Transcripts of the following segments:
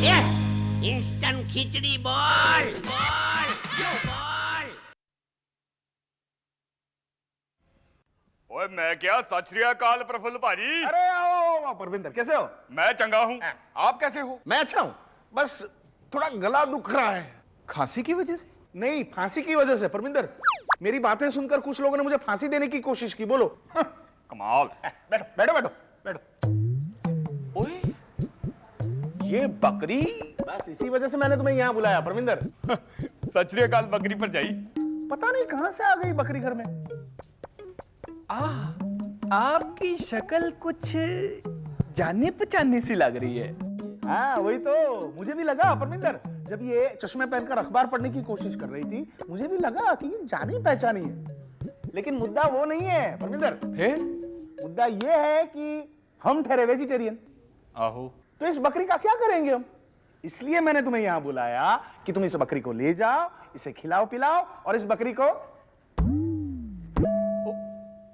Instant खिचड़ी बोल बोल बोल। ओए मैं क्या, सत श्री अकाल प्रफुल्ल भाजी। अरे आओ परविंदर, कैसे हो? मैं चंगा हूँ, आप कैसे हो? मैं अच्छा हूँ, बस थोड़ा गला दुख रहा है। खांसी की वजह से? नहीं, फांसी की वजह से। परविंदर, मेरी बातें सुनकर कुछ लोगों ने मुझे फांसी देने की कोशिश की। बोलो। कमाल। बैठो बैठो बैठो बैठो। ओए, ये बकरी, बस इसी वजह से मैंने तुम्हें यहाँ बुलाया परविंदर। सत श्री अकाल बकरी पर जाई। पता नहीं कहां से आ गई बकरी घर में। आपकी शक्ल कुछ जाने पहचानने सी लग रही है। हाँ वही तो मुझे भी लगा परविंदर, जब ये चश्मे पहनकर अखबार पढ़ने की कोशिश कर रही थी मुझे भी लगा कि ये जानी पहचानी है। लेकिन मुद्दा वो नहीं है परविंदर। फिर मुद्दा ये है कि हम ठहरे वेजिटेरियन। आहो, तो इस बकरी का क्या करेंगे हम? इसलिए मैंने तुम्हें यहां बुलाया कि तुम इस बकरी को ले जाओ, इसे खिलाओ पिलाओ और इस बकरी को।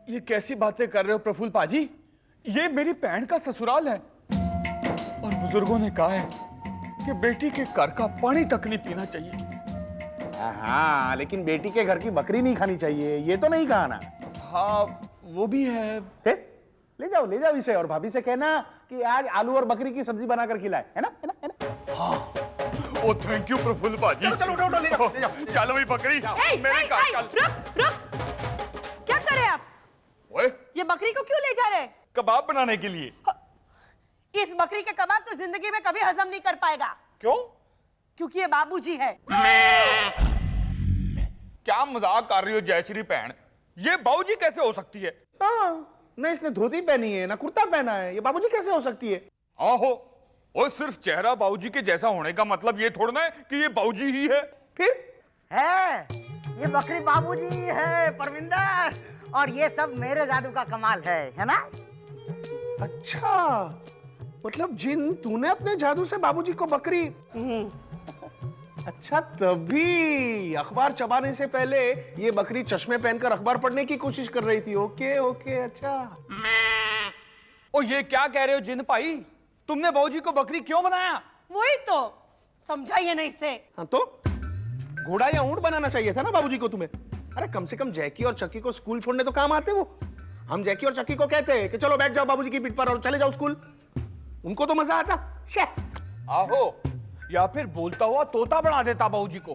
ये कैसी बातें कर रहे हो प्रफुल्ल पाजी? ये मेरी बहन का ससुराल है और बुजुर्गों ने कहा है कि बेटी के घर का पानी तक नहीं पीना चाहिए। हाँ, लेकिन बेटी के घर की बकरी नहीं खानी चाहिए, ये तो नहीं कहा ना। हाँ वो भी है। फिर ले जाओ इसे और भाभी से कहना कि आज आलू और बकरी की सब्जी बनाकर खिलाए, है ना? हाँ। ओ थैंक यू प्रफुल्ल पाजी। चलो उठो ले जाओ। चलो भाई बकरी मेरे घर चल। रुक। क्या कर रहे हैं आप? ओए, ये बकरी को क्यों ले जा रहे हैं? कबाब बनाने के लिए। इस बकरी के कबाब तो जिंदगी में कभी हजम नहीं कर पाएगा। क्यों? क्योंकि ये बाबूजी है। क्या मजाक कर रही हो जयश्री बहन? ये बाबूजी कैसे हो सकती है? हाँ, ना इसने धोती पहनी है ना कुर्ता पहना है, ये बाबूजी कैसे हो सकती है? आहो, और सिर्फ चेहरा बाबूजी के जैसा होने का मतलब ये थोड़ा है कि ये बाबूजी ही है। फिर है ये बकरी बाबूजी है परविंदर, और ये सब मेरे जादू का कमाल है ना? अच्छा, मतलब जिन तूने अपने जादू से बाबूजी को बकरी। अच्छा, तभी अखबार चबाने से पहले ये बकरी चश्मे पहनकर अखबार पढ़ने की कोशिश कर रही थी। ओके ओके, अच्छा। ओ ये क्या कह रहे हो जिन भाई? तुमने बाबूजी को बकरी क्यों बनाया? वही तो समझाइए ना इसे। हाँ तो घोड़ा या ऊंट बनाना चाहिए था ना बाबूजी को तुम्हें। अरे कम से कम जैकी और चक्की को स्कूल छोड़ने तो काम आते वो। हम जैकी और चक्की को कहते हैं कि चलो बैठ जाओ बाबूजी की पीठ पर और चले जाओ स्कूल। उनको तो मजा आता। आहो, या फिर बोलता हुआ तोता बना देता बाबूजी को।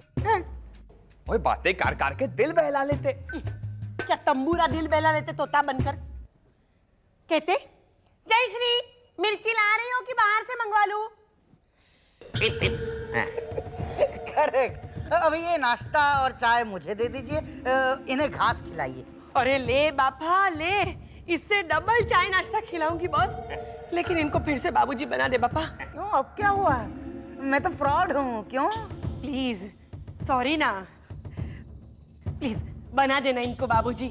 ओए बातें कर के दिल बहला लेते। क्या तंबूरा दिल बहला लेते तोता बनकर? कहते जय श्री मिर्ची ला रही हो कि बाहर से मंगवा लूं? करेक्ट। अभी ये नाश्ता और चाय मुझे दे दीजिए, इन्हें घास खिलाइए। अरे ले बापा ले, इससे डबल चाय नाश्ता खिलाऊंगी बॉस। लेकिन इनको फिर से बाबूजी बना दे पापा। क्यों, अब क्या हुआ? मैं तो फ्रॉड हूँ। क्यों? प्लीज सॉरी ना, प्लीज बना देना इनको बाबूजी।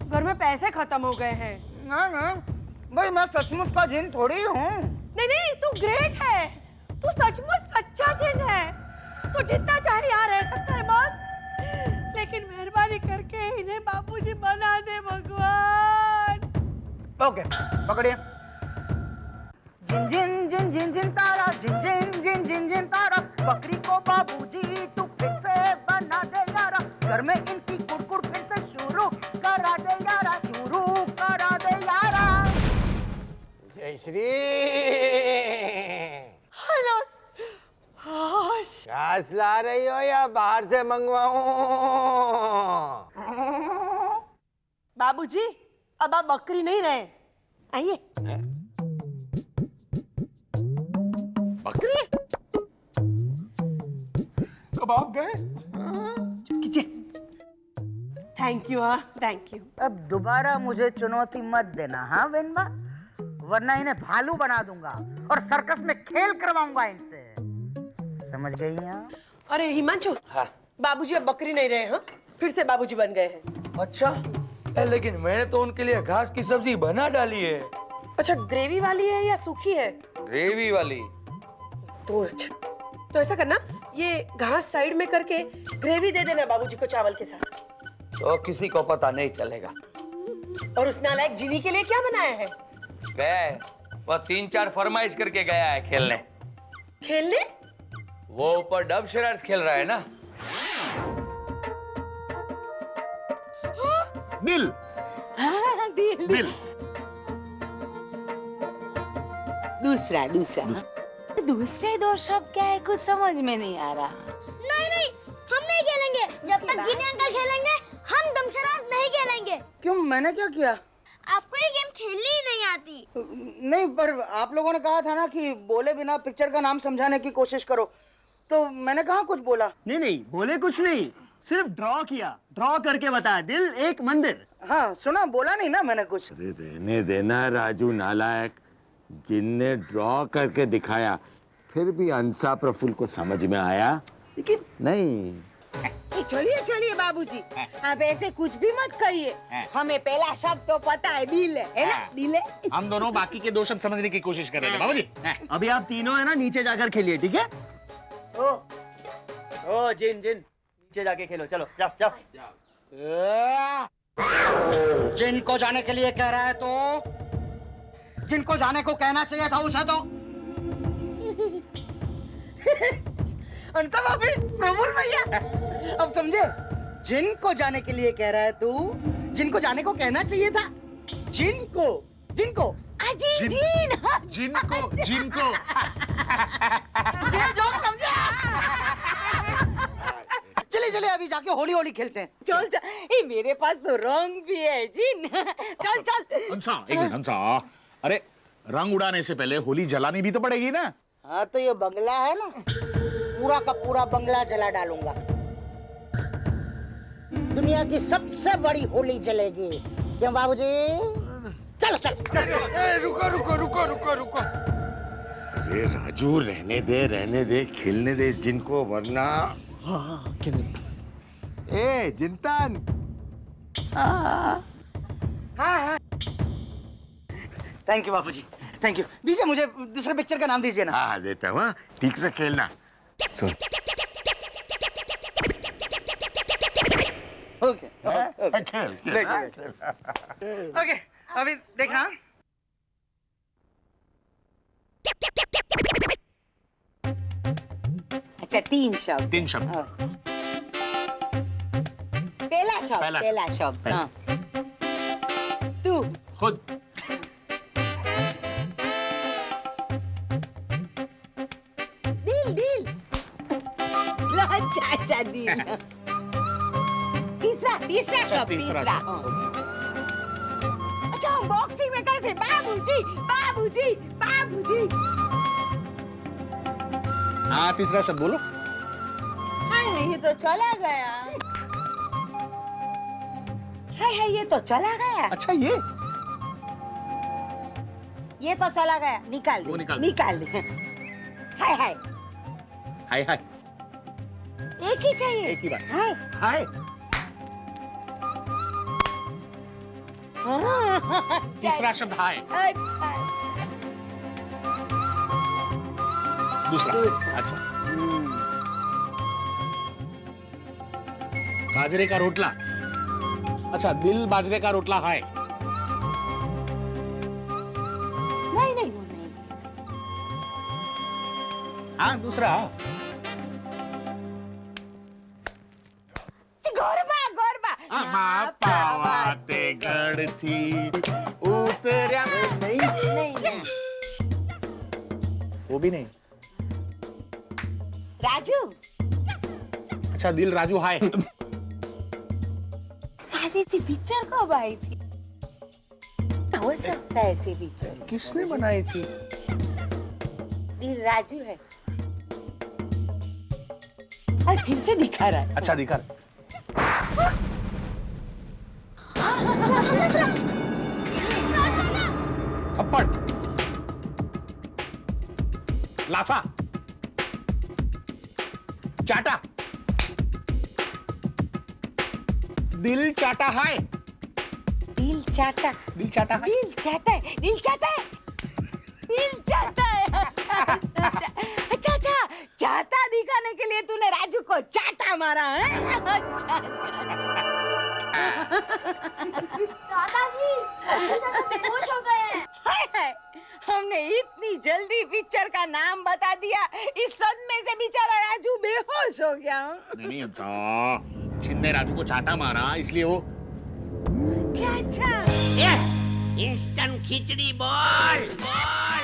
घर में पैसे खत्म हो गए हैं। ना भाई, मैं सचमुच का जिन थोड़ी हूँ। नहीं तू ग्रेट है, तू सचमुच सच्चा जिन है। तू जितना चाहे यहाँ रह सकता है बॉस, लेकिन मेहरबानी करके इन्हें बाबूजी बना दे भगवान। ओके, पकड़िए। जिन जिन जिन जिन जिन तारा, जिन जिन जिन जिन जिन तारा, बकरी को बाबूजी तू फिर से बना दे यारा। घर में इनकी कुड़कुड़ फिर से शुरू करा दे यारा, शुरू करा दे यारा। जय श्री। हेलो घास ला रही हो या बाहर से मंगवाऊं? बाबूजी अब आप बकरी नहीं रहे, आइए। बकरी? कब आप गए? Thank you. हाँ थैंक यू। अब दोबारा मुझे चुनौती मत देना, हाँ वेनबा, वरना इन्हें भालू बना दूंगा और सर्कस में खेल करवाऊंगा इनसे। समझ गई आप? अरे हिमांशु, हाँ। बाबूजी अब बकरी नहीं रहे, हाँ फिर से बाबूजी बन गए हैं। अच्छा, लेकिन मैंने तो उनके लिए घास की सब्जी बना डाली है। अच्छा, ग्रेवी वाली है या सूखी है? ग्रेवी वाली। तो अच्छा, तो ऐसा करना, ये घास साइड में करके ग्रेवी दे देना बाबूजी को चावल के साथ। तो किसी को पता नहीं चलेगा। और उस नालायक जिनी के लिए क्या बनाया है? गया है, वो 3-4 फरमाइश करके गया है खेलने। खेलने? वो ऊपर डब शरारत खेल रहा है ना। दिल हाँ, दिल। दिल दूसरे दो शब्द क्या है, कुछ समझ में नहीं आ रहा। नहीं नहीं, हम नहीं खेलेंगे जब तक जीनी अंकल खेलेंगे। हम दमशराज नहीं खेलेंगे। क्यों, मैंने क्या किया? आपको ये गेम खेलनी ही नहीं आती। नहीं, पर आप लोगों ने कहा था ना कि बोले बिना पिक्चर का नाम समझाने की कोशिश करो, तो मैंने कहाँ कुछ बोला। नहीं नहीं, बोले कुछ नहीं, सिर्फ ड्रॉ किया, ड्रॉ करके बताया, दिल एक मंदिर। हाँ सुना, बोला नहीं ना मैंने कुछ। अरे रहने देना राजू नालायक, जिनने ड्रॉ करके दिखाया फिर भी अंसा प्रफुल्ल को समझ में आया लेकिन नहीं। छोड़िए बाबूजी, आप ऐसे कुछ भी मत करिए। हमें पहला शब्द तो पता है, दिल है ना, दिल है। हम दोनों बाकी के 2 शब्द समझने की कोशिश कर रहे थे बाबूजी। अभी आप तीनों है ना नीचे जाकर खेलिए, ठीक है? ओ जिन नीचे जाके खेलो, चलो जाओ जाओ। जिनको जाने के लिए कह रहा है तो जिनको जाने को कहना चाहिए था उसे तो। अंसा भाभी, प्रफुल्ल भैया, अब समझे? जिनको जाने के लिए कह रहा है तू, जिनको जाने को कहना चाहिए था। जिनको जिन जोक समझे? चले अभी जाके होली खेलते हैं। चल ये मेरे पास तो रंग भी है जिन। चल हंसा, एक मिनट हंसा। अरे रंग उड़ाने से पहले होली जलानी भी तो पड़ेगी ना। हाँ तो ये बंगला है ना, पूरा का पूरा बंगला जला डालूंगा। दुनिया की सबसे बड़ी होली जलेगी। क्यों बाबूजी? चलो। रुको। अरे राजू रहने दे, खेलने दे इस जिन को, वरना ए जिंतन। हाँ। थैंक यू बाबूजी, थैंक यू। दीजिए मुझे दूसरे पिक्चर का नाम दीजिए ना। हाँ देता हूँ, ठीक से खेलना। सुन ओके। खेल। ओके, अभी देखना। अच्छा, 3 शब्द। पहला शब्द हाँ। तू खुद। दिल। अच्छा दिल। तीसरा शब्द। अच्छा, हम बॉक्सिंग में करते बाबूजी। हाँ, तीसरा शब्द बोलो। हाय, ये तो चला गया। हाय, ये तो चला गया। अच्छा, ये तो चला गया। निकाल दे। हाय। एक ही चाहिए। एक ही बात। हाय। तीसरा शब्द हाय। अच्छा। दूसरा। अच्छा। बाजरे का रोटला। अच्छा, दिल बाजरे का रोटला हाय। नहीं। हाँ, दूसरा। गोरबा। पावाते गढ़ती उतर्या। नहीं। वो भी नहीं। राजू। अच्छा, दिल राजू हाय। राजी जी पिक्चर कब आई थी? हो सकता है ऐसी पिक्चर। किसने बनाई थी? दिल राजू है। और फिर से दिखा रहा है। अच्छा, दिखा। थप्पड़। लाफा। चाटा। दिल चाटा हाय। दिल चाटा है। अच्छा, चाटा दिखाने के लिए तूने राजू को चाटा मारा है। अच्छा। दादाजी, चाचा बेहोश हो गए हैं। हाय, हमने इतनी जल्दी पिक्चर का नाम बता दिया, इस सदमे से बेचारा राजू बेहोश हो गया। नहीं अच्छा, जिनने राजू को चाटा मारा इसलिए वो अच्छा इंस्टेंट खिचड़ी बॉल बॉल